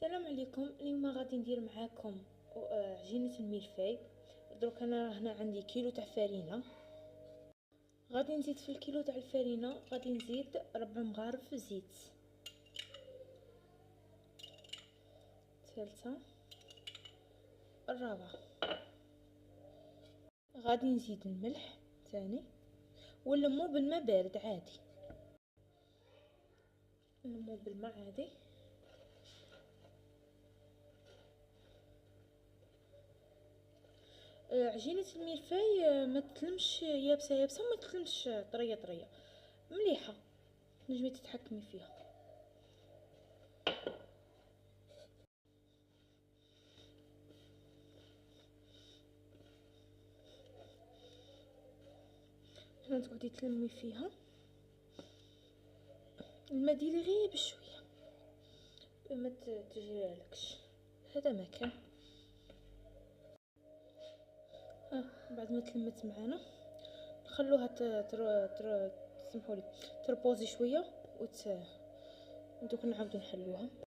السلام عليكم. اليوم غادي ندير معاكم عجينه الملفاي. دروك انا هنا عندي كيلو تاع فرينه. غادي نزيد في الكيلو تاع الفرينه، غادي نزيد 4 مغارف زيت، الثالثه، الرابعه. غادي نزيد الملح ثاني، ونلمو بالماء بارد عادي، نلمو بالماء عادي. عجينه الملفاي ما تلمش يابسه يابسه، ما تلمش طريه طريه، مليحه تنجمي تتحكمي فيها. هنا تقعدي تلمي فيها، الماء ديري غير بشويه ما تجريلكش. هذا ما كان. بعد ما تلمت معانا نخلوها تسمحوا لي تربوزي شويه دوك نعاودو نحلوها.